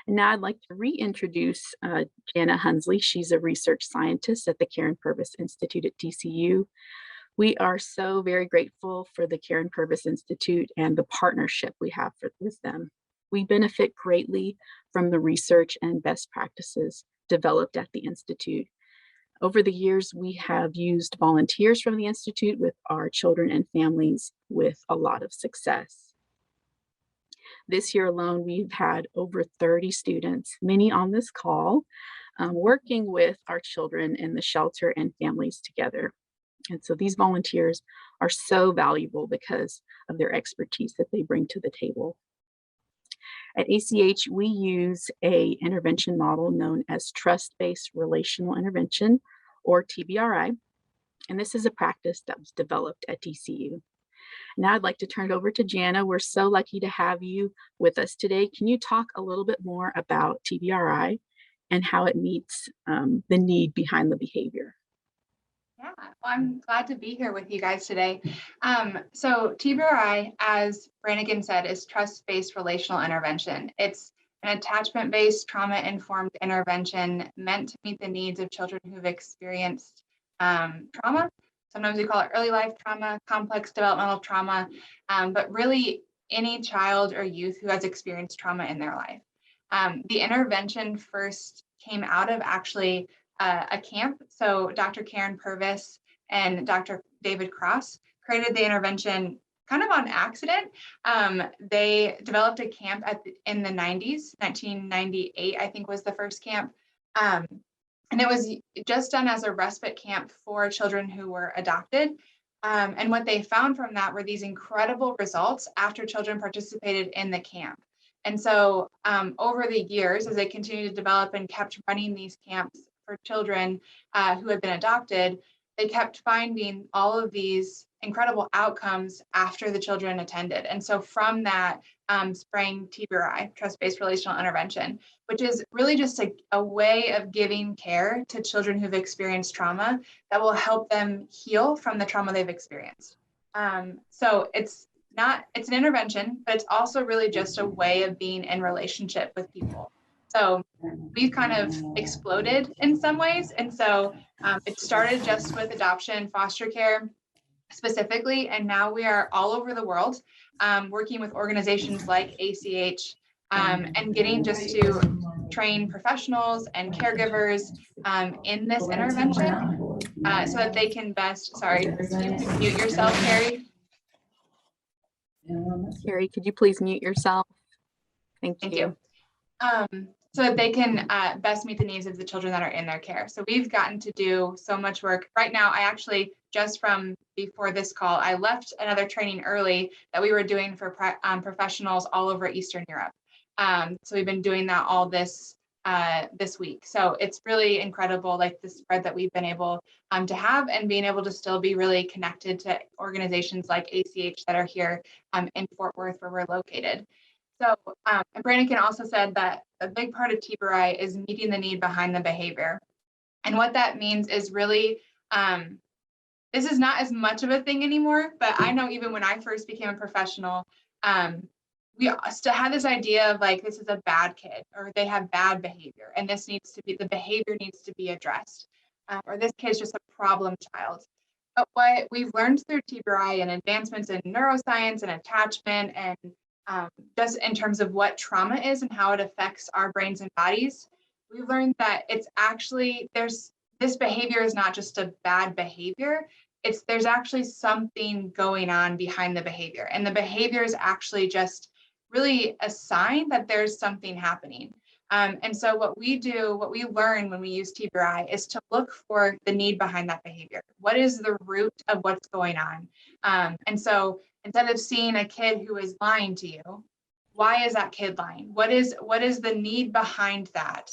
And now I'd like to reintroduce Jana Hunsley. She's a research scientist at the Karen Purvis Institute at TCU. We are so very grateful for the Karen Purvis Institute and the partnership we have with them. We benefit greatly from the research and best practices developed at the Institute. Over the years, we have used volunteers from the Institute with our children and families with a lot of success. This year alone, we've had over 30 students, many on this call, working with our children in the shelter and families together. And so these volunteers are so valuable because of their expertise that they bring to the table. At ACH, we use an intervention model known as Trust-Based Relational Intervention, or TBRI, and this is a practice that was developed at TCU. Now I'd like to turn it over to Jana. We're so lucky to have you with us today. Can you talk a little bit more about TBRI and how it meets the need behind the behavior? Yeah, well, I'm glad to be here with you guys today. So TBRI, as Brannigan said, is trust-based relational intervention. It's an attachment-based, trauma-informed intervention meant to meet the needs of children who've experienced trauma. Sometimes we call it early life trauma, complex developmental trauma, but really any child or youth who has experienced trauma in their life. The intervention first came out of actually a camp. So Dr. Karen Purvis and Dr. David Cross created the intervention kind of on accident. They developed a camp in the 90s, 1998, I think was the first camp. And it was just done as a respite camp for children who were adopted. And what they found from that were these incredible results after children participated in the camp. And so over the years, as they continued to develop and kept running these camps for children who had been adopted, they kept finding all of these incredible outcomes after the children attended. And so from that sprang TBRI, Trust-Based Relational Intervention, which is really just a way of giving care to children who've experienced trauma that will help them heal from the trauma they've experienced. So it's an intervention, but it's also really just a way of being in relationship with people. So we've kind of exploded in some ways. And so it started just with adoption, foster care specifically, and now we are all over the world working with organizations like ACH and getting just to train professionals and caregivers in this intervention so that they can best, sorry, you can mute yourself, Carrie. Carrie, could you please mute yourself? Thank you. So that they can best meet the needs of the children that are in their care. So we've gotten to do so much work. Right now, I actually, just from before this call, I left another training early that we were doing for professionals all over Eastern Europe. So we've been doing that all this week. So it's really incredible, like the spread that we've been able to have, and being able to still be really connected to organizations like ACH that are here in Fort Worth, where we're located. So, and Brannigan also said that a big part of TBRI is meeting the need behind the behavior. And what that means is really, this is not as much of a thing anymore, but I know even when I first became a professional, we still had this idea of like, this is a bad kid, or they have bad behavior, and this needs to be, the behavior needs to be addressed, or this kid's just a problem child. But what we've learned through TBRI and advancements in neuroscience and attachment and just in terms of what trauma is and how it affects our brains and bodies, we've learned that it's actually, this behavior is not just a bad behavior, there's actually something going on behind the behavior. And the behavior is actually just really a sign that there's something happening. And so what we learn when we use TBRI is to look for the need behind that behavior. What is the root of what's going on? And so instead of seeing a kid who is lying to you, why is that kid lying? What is the need behind that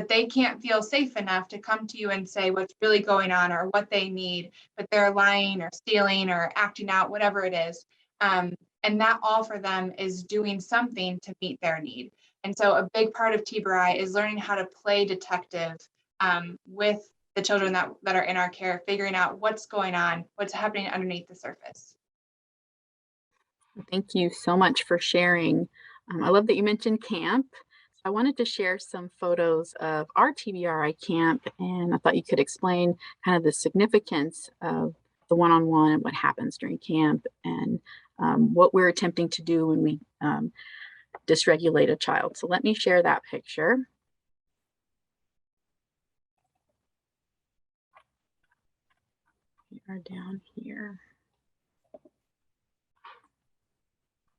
they can't feel safe enough to come to you and say what's really going on or what they need, but they're lying or stealing or acting out, whatever it is. And that all for them is doing something to meet their need. And so a big part of TBRI is learning how to play detective with the children that are in our care, figuring out what's going on, what's happening underneath the surface. Thank you so much for sharing. I love that you mentioned camp. I wanted to share some photos of our TBRI camp, and I thought you could explain kind of the significance of the one-on-one and what happens during camp, and what we're attempting to do when we dysregulate a child. So let me share that picture. We are down here.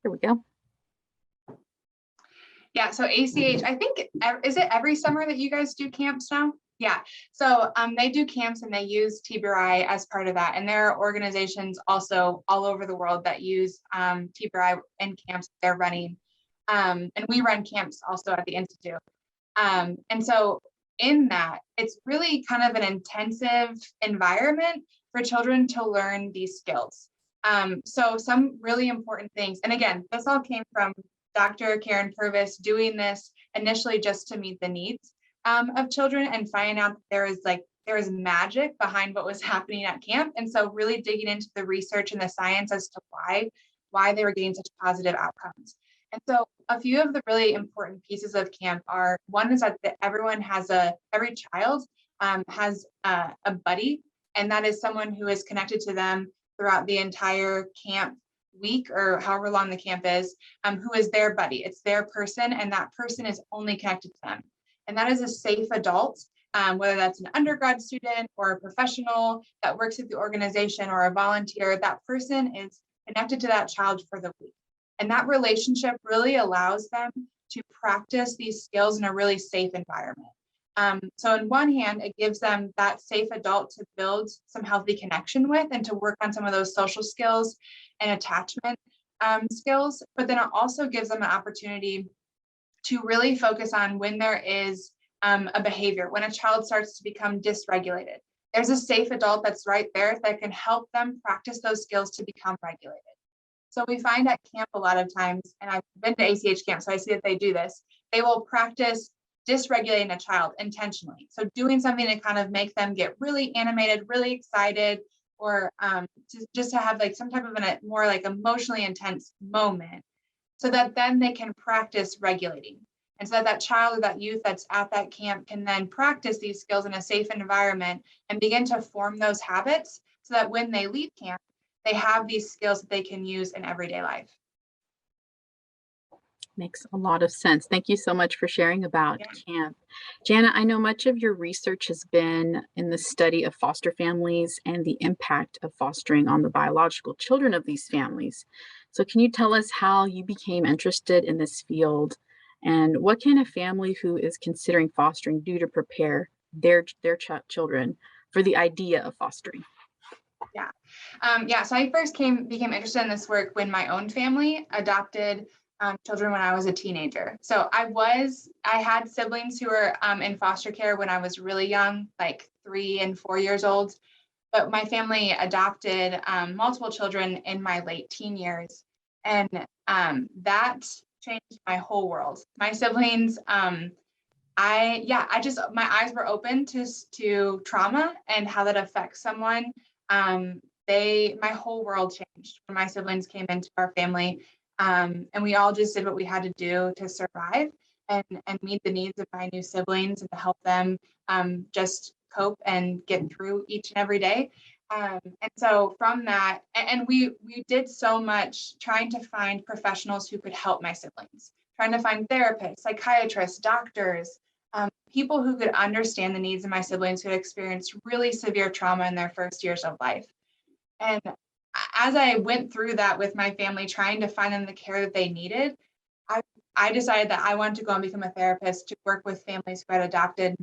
Here we go. Yeah, so ACH, I think, is it every summer that you guys do camps now? Yeah, so they do camps and they use TBRI as part of that. And there are organizations also all over the world that use TBRI in camps they're running. And we run camps also at the Institute. And so in that, it's really kind of an intensive environment for children to learn these skills. So some really important things, and again, this all came from Dr. Karen Purvis doing this initially just to meet the needs of children and finding out there is magic behind what was happening at camp. And so really digging into the research and the science as to why they were getting such positive outcomes. And so a few of the really important pieces of camp are, one is that every child has a buddy, and that is someone who is connected to them throughout the entire camp week or however long the camp is, who is their buddy. It's their person, and that person is only connected to them. And that is a safe adult, whether that's an undergrad student or a professional that works at the organization or a volunteer. That person is connected to that child for the week. And that relationship really allows them to practice these skills in a really safe environment. So on one hand, it gives them that safe adult to build some healthy connection with and to work on some of those social skills and attachment skills, but then it also gives them an opportunity to really focus on when there is a behavior, when a child starts to become dysregulated. There's a safe adult that's right there that can help them practice those skills to become regulated. So we find at camp a lot of times, and I've been to ACH camp, so I see that they do this, they will practice dysregulating a child intentionally. So doing something to kind of make them get really animated, really excited, or just to have like some type of a more like emotionally intense moment, so that then they can practice regulating. And so that child or that youth that's at that camp can then practice these skills in a safe environment and begin to form those habits so that when they leave camp, they have these skills that they can use in everyday life. Makes a lot of sense. Thank you so much for sharing about camp. Jana, I know much of your research has been in the study of foster families and the impact of fostering on the biological children of these families. So can you tell us how you became interested in this field, and what can a family who is considering fostering do to prepare their children for the idea of fostering? So I first became interested in this work when my own family adopted children when I was a teenager. So I had siblings who were in foster care when I was really young, like 3 and 4 years old. But my family adopted multiple children in my late teen years. And that changed my whole world. My siblings, my eyes were open to trauma and how that affects someone. My whole world changed when my siblings came into our family. And we all just did what we had to do to survive and meet the needs of my new siblings and to help them just cope and get through each and every day. And so from that, and we did so much trying to find professionals who could help my siblings, trying to find therapists, psychiatrists, doctors, people who could understand the needs of my siblings who had experienced really severe trauma in their first years of life. And as I went through that with my family, trying to find them the care that they needed, I decided that I wanted to go and become a therapist to work with families who had adopted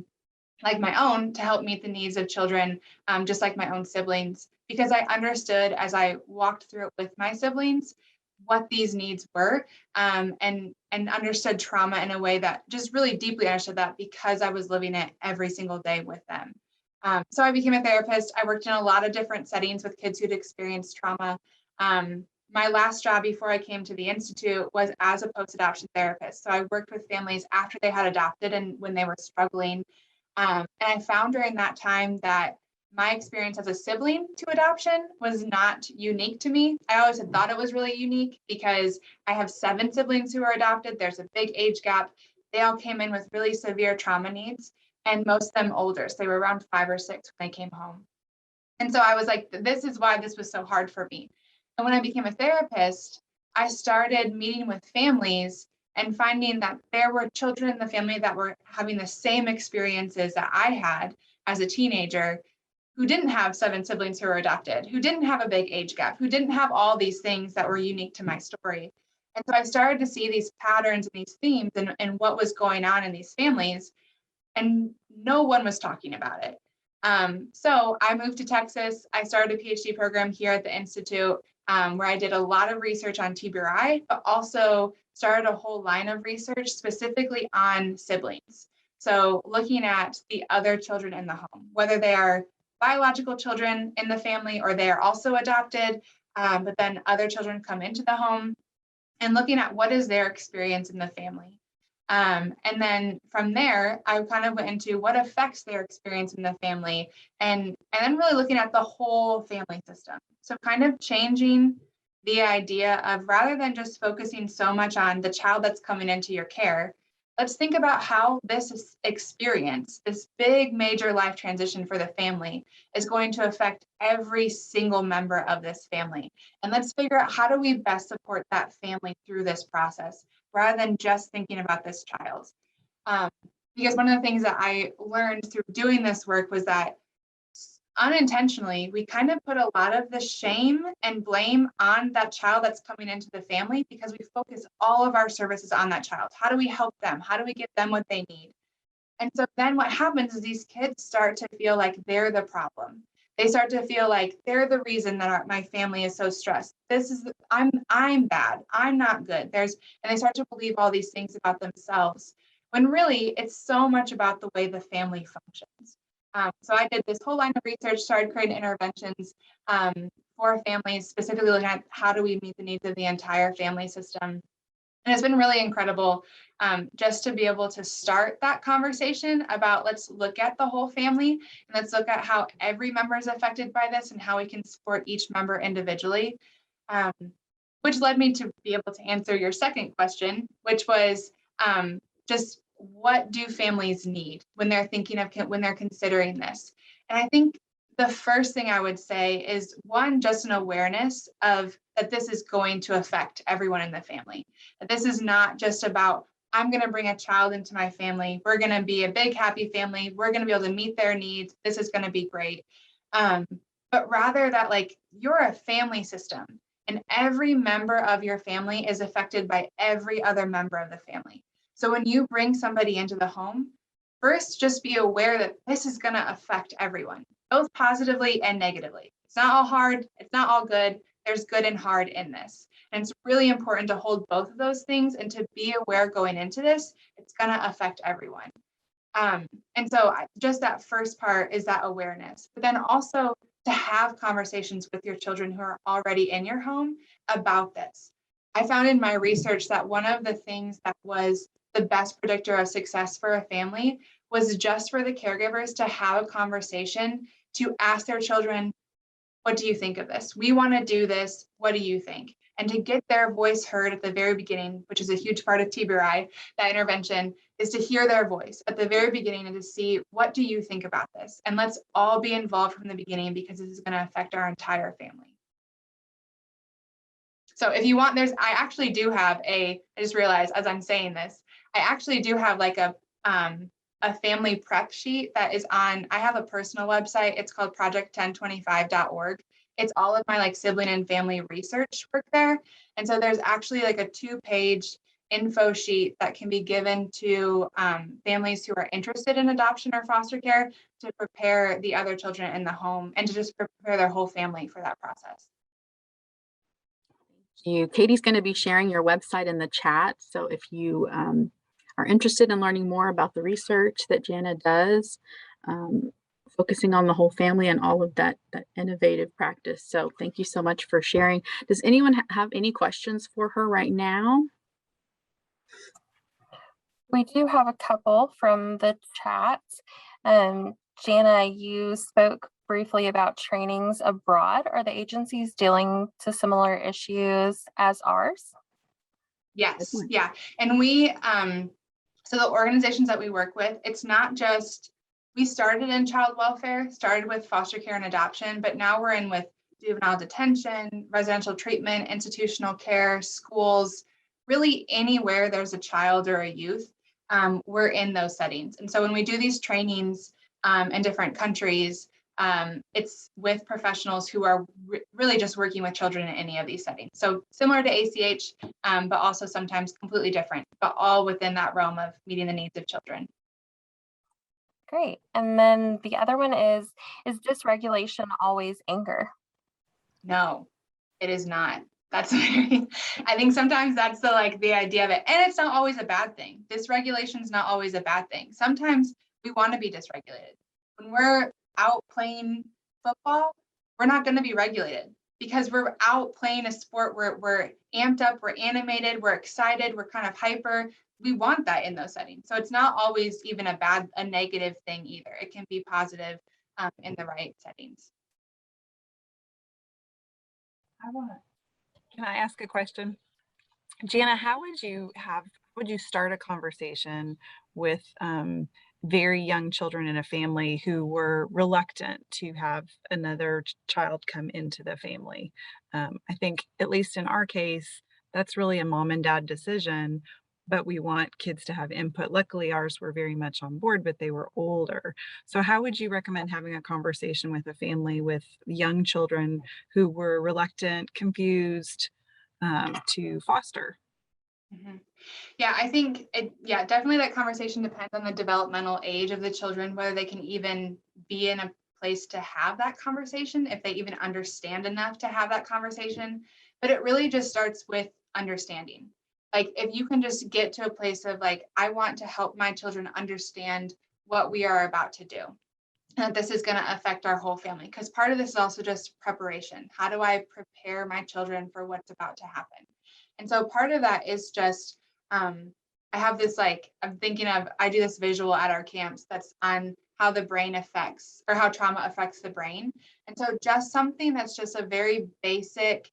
like my own to help meet the needs of children, just like my own siblings, because I understood as I walked through it with my siblings what these needs were, and understood trauma in a way that just really deeply understood that because I was living it every single day with them. So I became a therapist. I worked in a lot of different settings with kids who'd experienced trauma. My last job before I came to the Institute was as a post-adoption therapist. So I worked with families after they had adopted and when they were struggling. And I found during that time that my experience as a sibling to adoption was not unique to me. I always had thought it was really unique because I have 7 siblings who are adopted. There's a big age gap. they all came in with really severe trauma needs, and most of them older. So they were around 5 or 6 when they came home. And so I was like, this is why this was so hard for me. And when I became a therapist, I started meeting with families and finding that there were children in the family that were having the same experiences that I had as a teenager, who didn't have 7 siblings who were adopted, who didn't have a big age gap, who didn't have all these things that were unique to my story. And so I started to see these patterns and these themes and what was going on in these families, and no one was talking about it. So I moved to Texas. I started a PhD program here at the Institute, where I did a lot of research on TBRI, but also started a whole line of research specifically on siblings. So looking at the other children in the home, whether they are biological children in the family or they are also adopted, but then other children come into the home, and looking at what is their experience in the family. And then from there, I kind of went into what affects their experience in the family, and then really looking at the whole family system. So kind of changing the idea of, rather than just focusing so much on the child that's coming into your care, let's think about how this experience, this big major life transition for the family, is going to affect every single member of this family. And let's figure out, how do we best support that family through this process, rather than just thinking about this child. Because one of the things that I learned through doing this work was that unintentionally, we kind of put a lot of the shame and blame on that child that's coming into the family, because we focus all of our services on that child. How do we help them? How do we give them what they need? And so then what happens is these kids start to feel like they're the problem. They start to feel like they're the reason that my family is so stressed. I'm bad. I'm not good. And they start to believe all these things about themselves, when really it's so much about the way the family functions. So I did this whole line of research, started creating interventions for families, specifically looking at how do we meet the needs of the entire family system. And it's been really incredible just to be able to start that conversation about, let's look at the whole family, and let's look at how every member is affected by this and how we can support each member individually, which led me to be able to answer your second question, which was just, what do families need when they're considering this? And I think the first thing I would say is, one, just an awareness of that this is going to affect everyone in the family. That this is not just about, I'm going to bring a child into my family, we're going to be a big happy family, we're going to be able to meet their needs, this is going to be great. But rather that, like, you're a family system, and every member of your family is affected by every other member of the family. So when you bring somebody into the home, first, just be aware that this is going to affect everyone, both positively and negatively. It's not all hard. It's not all good. There's good and hard in this. And it's really important to hold both of those things and to be aware going into this, it's going to affect everyone. And so just that first part is that awareness, but then also to have conversations with your children who are already in your home about this. I found in my research that one of the things that was the best predictor of success for a family was just for the caregivers to have a conversation, to ask their children, what do you think of this? We want to do this. What do you think? And to get their voice heard at the very beginning, which is a huge part of TBRI, that intervention, is to hear their voice at the very beginning and to see, what do you think about this? And let's all be involved from the beginning, because this is going to affect our entire family. So if you want, I actually do have I just realized as I'm saying this, I actually do have like a family prep sheet that is on, I have a personal website. It's called project1025.org. It's all of my like sibling and family research work there. And so there's actually like a 2-page info sheet that can be given to families who are interested in adoption or foster care, to prepare the other children in the home and to just prepare their whole family for that process. You. Katie's going to be sharing your website in the chat. So if you are interested in learning more about the research that Jana does, focusing on the whole family and all of that innovative practice. So thank you so much for sharing. Does anyone have any questions for her right now? We do have a couple from the chat. Jana, you spoke briefly about trainings abroad. Are the agencies dealing to similar issues as ours? Yes, yeah. And we, So the organizations that we work with, it's not just, we started in child welfare, started with foster care and adoption, but now we're in with juvenile detention, residential treatment, institutional care, schools, really anywhere there's a child or a youth, we're in those settings. And so when we do these trainings in different countries, it's with professionals who are really just working with children in any of these settings. So similar to ACH, but also sometimes completely different, but all within that realm of meeting the needs of children. Great. And then the other one is dysregulation always anger? No, it is not. That's very, I think sometimes that's the idea of it. And it's not always a bad thing. Dysregulation is not always a bad thing. Sometimes we want to be dysregulated. When we're out playing football, we're not going to be regulated because we're out playing a sport where we're amped up, we're animated, we're excited, we're kind of hyper. We want that in those settings. So it's not always even a negative thing either. It can be positive in the right settings. Can I ask a question? Jana, how would you start a conversation with very young children in a family who were reluctant to have another child come into the family? I think, at least in our case, that's really a mom and dad decision, but we want kids to have input. Luckily, ours were very much on board, but they were older. So how would you recommend having a conversation with a family with young children who were reluctant, confused to foster? Mm-hmm. Yeah, I think definitely that conversation depends on the developmental age of the children, whether they can even be in a place to have that conversation, if they even understand enough to have that conversation. But it really just starts with understanding. Like if you can just get to a place of I want to help my children understand what we are about to do, and that this is going to affect our whole family. Because part of this is also just preparation. How do I prepare my children for what's about to happen? And so part of that is just, I have this I'm thinking of, I do this visual at our camps that's on how the brain affects, or how trauma affects the brain. And so just something that's just a very basic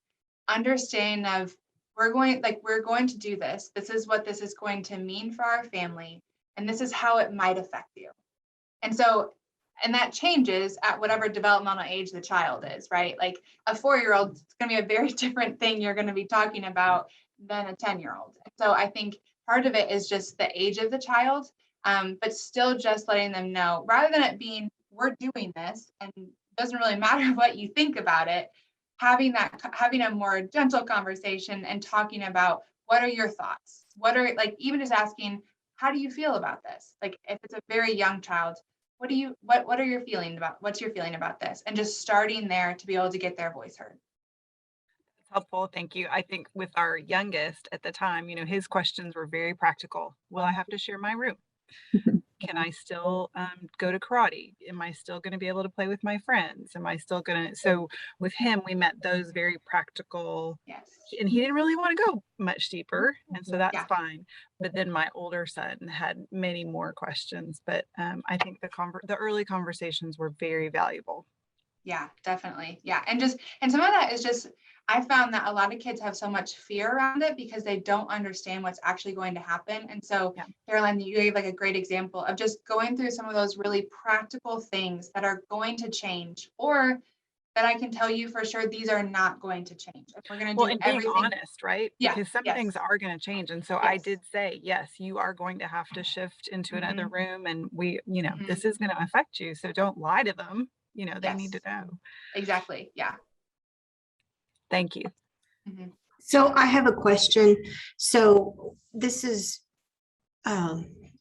understanding of, we're going to do this. This is what this is going to mean for our family. And this is how it might affect you. And so, and that changes at whatever developmental age the child is, right? Like a 4-year-old, it's going to be a very different thing you're going to be talking about than a 10-year-old. So I think part of it is just the age of the child, but still just letting them know, rather than it being, we're doing this and it doesn't really matter what you think about it, having a more gentle conversation and talking about, what are your thoughts? What are, even just asking, how do you feel about this? Like if it's a very young child, what are your feeling about, what's your feeling about this? And just starting there to be able to get their voice heard. That's helpful. Thank you. I think with our youngest at the time, his questions were very practical. Will I have to share my room? Can I still go to karate? Am I still going to be able to play with my friends? Am I still going to? So with him, we met those very practical. Yes. And he didn't really want to go much deeper. And so that's Yeah. fine. But then my older son had many more questions. But I think the early conversations were very valuable. Yeah, definitely. Yeah. And some of that is just, I found that a lot of kids have so much fear around it because they don't understand what's actually going to happen. And so, yeah. Caroline, you gave a great example of just going through some of those really practical things that are going to change, or that I can tell you for sure these are not going to change. If we're going to do and everything. being honest, right? Yeah, because some things are going to change. And so I did say, yes, you are going to have to shift into another room, and this is going to affect you. So don't lie to them. They need to know. Exactly. Yeah. Thank you. Mm-hmm. So I have a question. So this is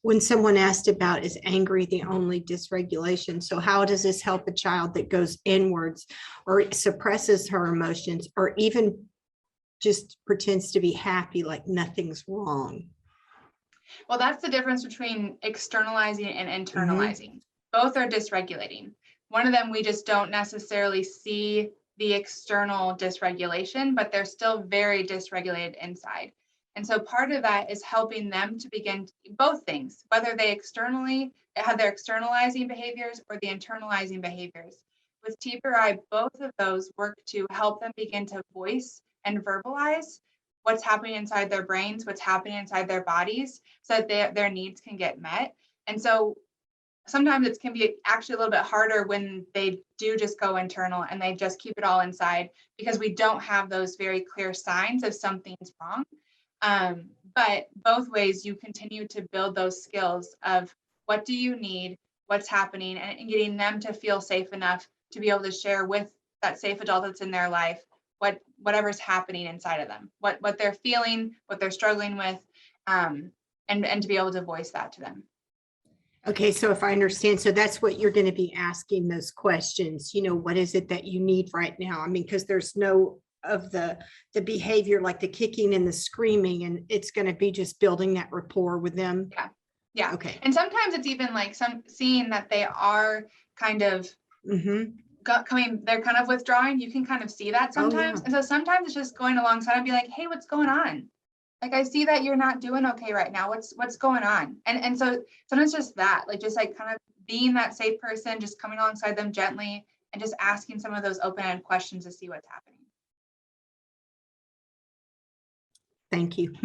when someone asked about, is angry the only dysregulation? So how does this help a child that goes inwards or suppresses her emotions, or even just pretends to be happy like nothing's wrong? Well, that's the difference between externalizing and internalizing. Both are dysregulating. One of them, we just don't necessarily see the external dysregulation, but they're still very dysregulated inside. And so part of that is helping them to begin both things, whether they have their externalizing behaviors or the internalizing behaviors. With TBRI, both of those work to help them begin to voice and verbalize what's happening inside their brains, what's happening inside their bodies, so that their needs can get met. And so sometimes it can be actually a little bit harder when they do just go internal and they just keep it all inside, because we don't have those very clear signs of something's wrong. But both ways, you continue to build those skills of what do you need, what's happening, and getting them to feel safe enough to be able to share with that safe adult that's in their life whatever's happening inside of them, what they're feeling, what they're struggling with, and to be able to voice that to them. Okay, so if I understand, so that's what you're going to be asking those questions, what is it that you need right now? I mean, because there's no of the behavior like the kicking and the screaming, and it's going to be just building that rapport with them. Yeah. Okay. And sometimes it's even like seeing that they are kind of they're kind of withdrawing. You can kind of see that sometimes. Oh, yeah. And so sometimes it's just going alongside and be like, hey, what's going on? Like, I see that you're not doing okay right now. What's going on? And so sometimes just that, like, just like kind of being that safe person, just coming alongside them gently and just asking some of those open-ended questions to see what's happening. Thank you.